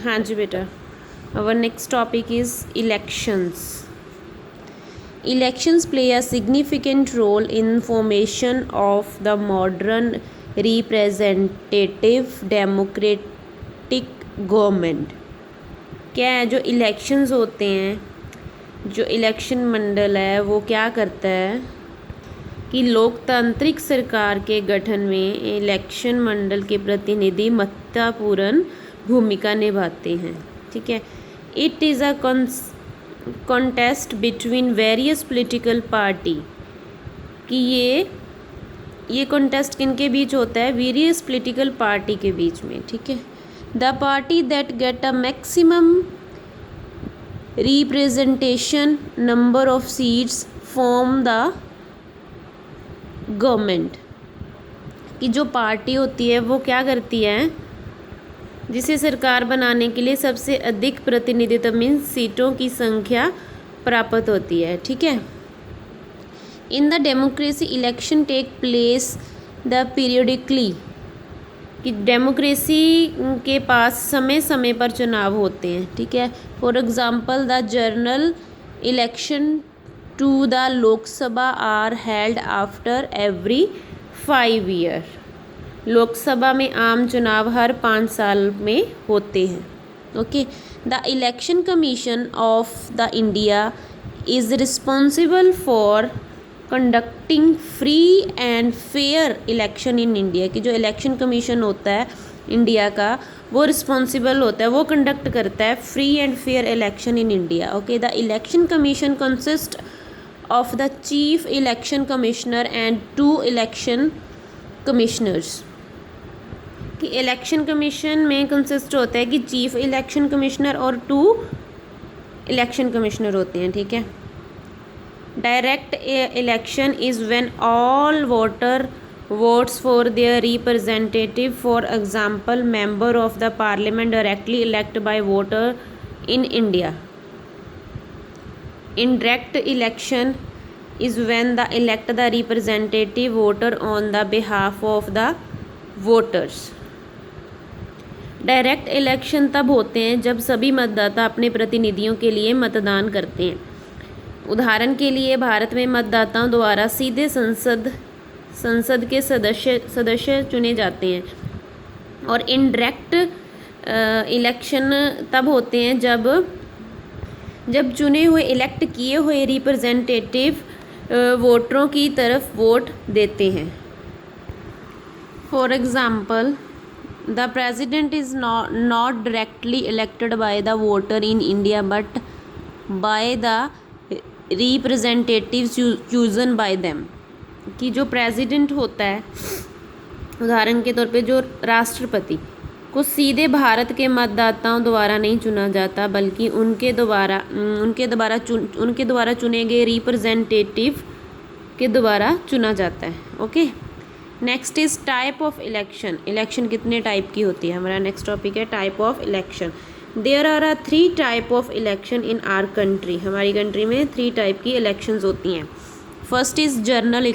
हाँ जी बेटा, our next topic is elections. Elections play a significant role in formation of the modern representative democratic government. क्या है, जो elections होते हैं, जो इलेक्शन मंडल है वो क्या करता है कि लोकतांत्रिक सरकार के गठन में इलेक्शन मंडल के प्रतिनिधि महत्वपूर्ण भूमिका निभाते हैं। ठीक है, it is a contest between various political party, कि ये कॉन्टेस्ट किन के बीच होता है, वेरियस पॉलिटिकल पार्टी के बीच में। ठीक है, the party that get a maximum representation number of seats form the government, कि जो पार्टी होती है वो क्या करती है, जिसे सरकार बनाने के लिए सबसे अधिक प्रतिनिधित्व मीन्स सीटों की संख्या प्राप्त होती है। ठीक है, in the democracy election take place the periodically, कि डेमोक्रेसी के पास समय समय पर चुनाव होते हैं। ठीक है, for example the general election to the Lok Sabha are held after every 5 year. Lok Sabha में आम चुनाव हर 5 साल में होते हैं। Okay, the election commission of the India is responsible for conducting free and fair election in India, कि जो इलेक्शन कमीशन होता है इंडिया का वो रिस्पॉन्सिबल होता है, वो कंडक्ट करता है free and fair election in India. Okay, the election commission consist of the chief election commissioner and 2 election commissioners, कि इलेक्शन कमीशन में कंसिस्ट होता है कि चीफ इलेक्शन कमिश्नर और 2 इलेक्शन कमिश्नर होते हैं। ठीक है, direct election is when all voter votes for their representative, for example member of the parliament directly elect by voter in India. Indirect election is when the elect the representative voter on the behalf of the voters. Direct election तब होते हैं जब सभी मतदाता अपने प्रतिनिधियों के लिए मतदान करते हैं। उदाहरण के लिए भारत में मतदाताओं द्वारा सीधे संसद के सदस्य चुने जाते हैं, और इनडायरेक्ट इलेक्शन तब होते हैं जब चुने हुए इलेक्ट किए हुए रिप्रेजेंटेटिव वोटरों की तरफ वोट देते हैं। For example the president is not directly elected by the voter in India but by the representatives chosen bye them, कि जो प्रेसिडेंट होता है, उदाहरण के तौर पे जो राष्ट्रपति को सीधे भारत के मतदाताओं द्वारा नहीं चुना जाता, बल्कि उनके द्वारा चुने गए रिप्रेजेंटेटिव के द्वारा चुना जाता है। Okay, next is type of election. Election कितने टाइप की होती है, हमारा नेक्स्ट टॉपिक है type of election. There are 3 type of election in our country. हमारी कंट्री में 3 टाइप की इलेक्शंस होती हैं। First is general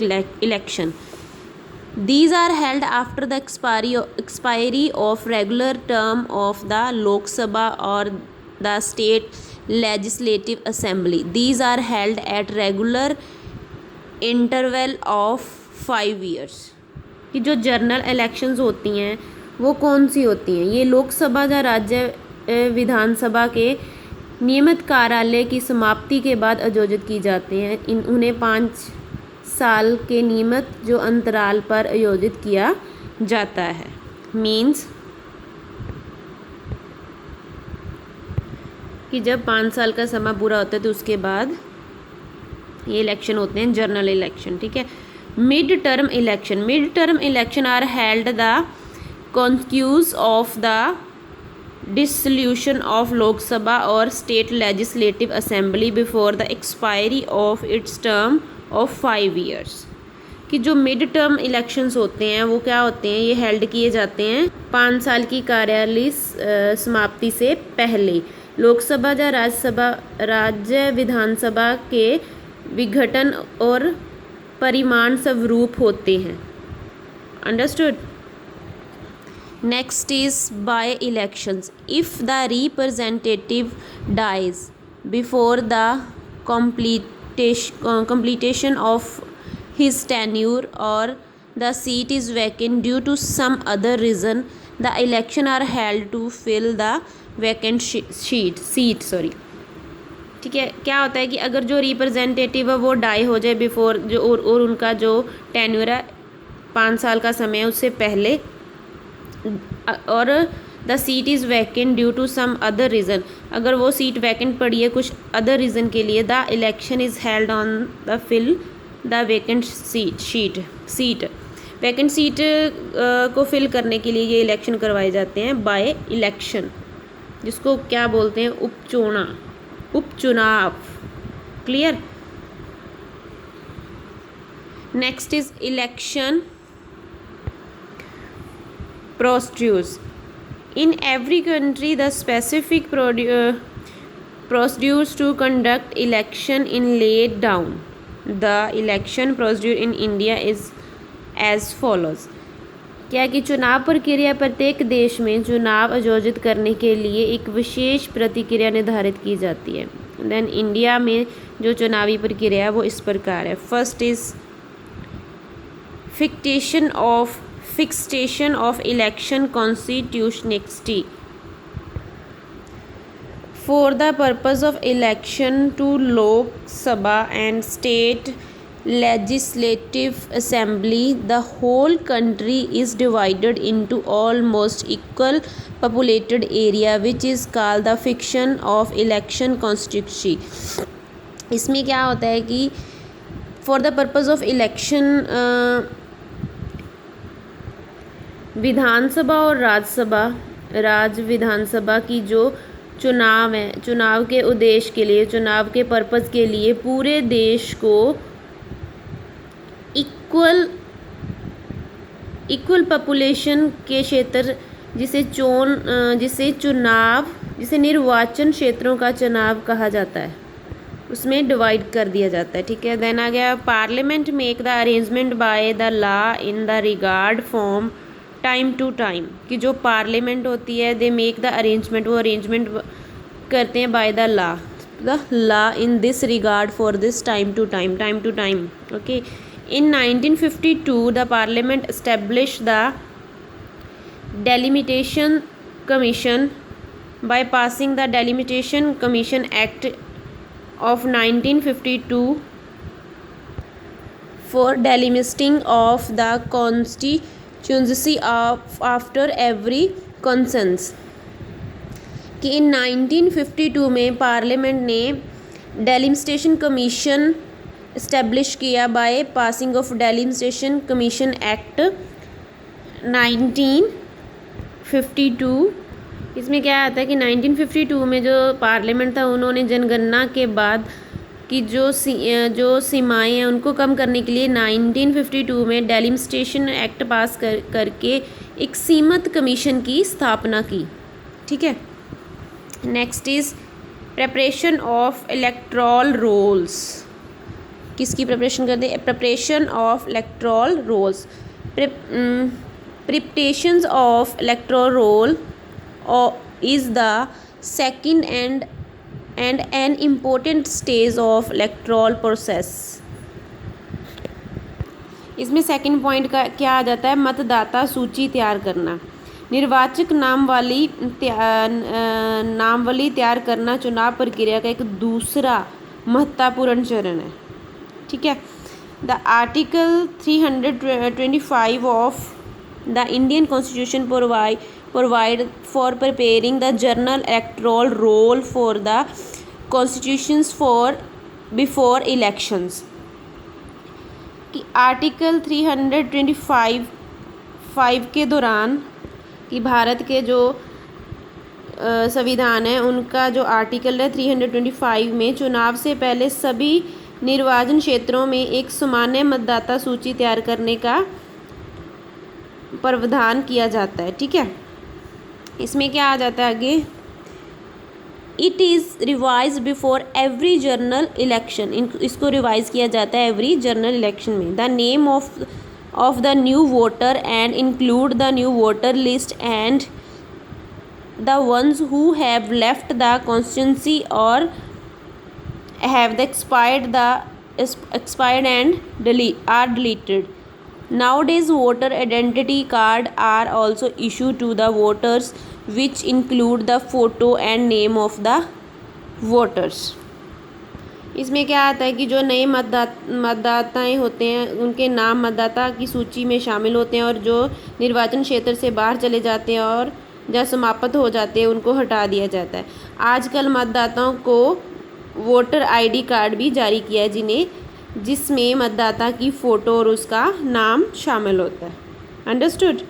election. These are held after the expiry of regular term of the Lok Sabha or the state legislative assembly. These are held at regular interval of 5 years. कि जो general elections होती हैं वो कौन सी होती हैं, ये लोकसभा या राज्य विधानसभा के नियमित कार्यालय की समाप्ति के बाद आयोजित की जाते हैं। उन्हें 5 साल के नियमित जो अंतराल पर आयोजित किया जाता है। मीन्स कि जब 5 साल का समय पूरा होता है तो उसके बाद ये इलेक्शन होते हैं जनरल इलेक्शन। ठीक है, mid term election. Mid term election are held the consequence of the dissolution of Lok Sabha और state legislative assembly before the expiry of its term of 5 years, कि जो मिड टर्म इलेक्शंस होते हैं वो क्या होते हैं, ये हेल्ड किए जाते हैं 5 साल की कार्यकाल समाप्ति से पहले। लोकसभा या राज्य विधानसभा के विघटन और परिमाण स्वरूप होते हैं। Understood. Next is by elections. If the representative dies before the completion of his tenure or the seat is vacant due to some other reason, the election are held to fill the vacant seat. ठीक है, क्या होता है कि अगर जो representative है वो डाई हो जाए बिफोर जो और उनका जो टेन्योर है 5 साल का समय है उससे पहले, और the seat is vacant due to some other reason, अगर वो सीट वैकेंट पड़ी है कुछ अदर रीज़न के लिए, the election is held on the fill the vacant seat vacant seat को फिल करने के लिए ये इलेक्शन करवाए जाते हैं बाय इलेक्शन, जिसको क्या बोलते हैं, उपचुनाव। Clear. Next is election procedures. In every country, the specific procedures to conduct election in laid down. The election procedure in India is as follows. क्या कि चुनाव प्रक्रिया प्रत्येक देश में चुनाव आयोजित करने के लिए एक विशेष प्रक्रिया निर्धारित की जाती है। देन इंडिया में जो चुनावी प्रक्रिया है वो इस प्रकार है। First is fixation of election constitutionality. For the purpose of election to Lok Sabha and state legislative assembly, the whole country is divided into almost equal populated area, which is called the fiction of election constituency. इसमें क्या होता है कि for the purpose of election विधानसभा और विधानसभा की जो चुनाव है, चुनाव के उद्देश्य के लिए, चुनाव के पर्पस के लिए पूरे देश को इक्वल पॉपुलेशन के क्षेत्र जिसे निर्वाचन क्षेत्रों का चुनाव कहा जाता है, उसमें डिवाइड कर दिया जाता है। ठीक है। देन आ गया parliament make the arrangement by the law in the regard from time to time, कि जो पार्लियामेंट होती है दे मेक द अरेंजमेंट, वो अरेंजमेंट करते हैं by the law in this regard for this time to time. Okay. In 1952 the parliament establish the delimitation commission by passing the delimitation commission act of 1952 for delimiting of the constituency after every consensus, कि इन 1952 में parliament ने delimitation commission establish किया by passing of delimitation commission act 1952। इसमें क्या आता है कि 1952 में जो पार्लियामेंट था उन्होंने जनगणना के बाद की जो सीमाएं हैं उनको कम करने के लिए 1952 में डेलिमिटेशन एक्ट पास करके एक सीमित कमीशन की स्थापना की। ठीक है। Next is preparation of electoral rolls. किसकी प्रिपरेशन करते हैं? Preparation of electoral rolls. Preparation of electoral roll is the second and an important stage of electoral process. इसमें सेकंड पॉइंट का क्या आ जाता है? मतदाता सूची तैयार करना। निर्वाचक नामावली तैयार करना चुनाव प्रक्रिया का एक दूसरा महत्वपूर्ण चरण है। ठीक है। The article 325 of the Indian constitution provide for preparing the general electoral roll for the constitutions for before elections, कि आर्टिकल 325 के दौरान कि भारत के जो संविधान है उनका जो आर्टिकल है 325 में चुनाव से पहले सभी निर्वाचन क्षेत्रों में एक सामान्य मतदाता सूची तैयार करने का प्रावधान किया जाता है। ठीक है। इसमें क्या आ जाता है आगे? It is revise before every general election. इसको रिवाइज किया जाता है एवरी जनरल इलेक्शन में। The name of the new voter and include the new voter list and the ones who have left the constituency or have the expired and are deleted. Nowadays, voter identity card are also issued to the voters, which include the photo and name of the voters. इसमें क्या आता है कि जो नए मतदाताएँ होते हैं उनके नाम मतदाता की सूची में शामिल होते हैं और जो निर्वाचन क्षेत्र से बाहर चले जाते हैं और जब समाप्त हो जाते हैं उनको हटा दिया जाता है। आजकल मतदाताओं को वोटर आईडी कार्ड भी जारी किया है जिसमें मतदाता की फ़ोटो और उसका नाम शामिल होता है। अंडरस्टूड।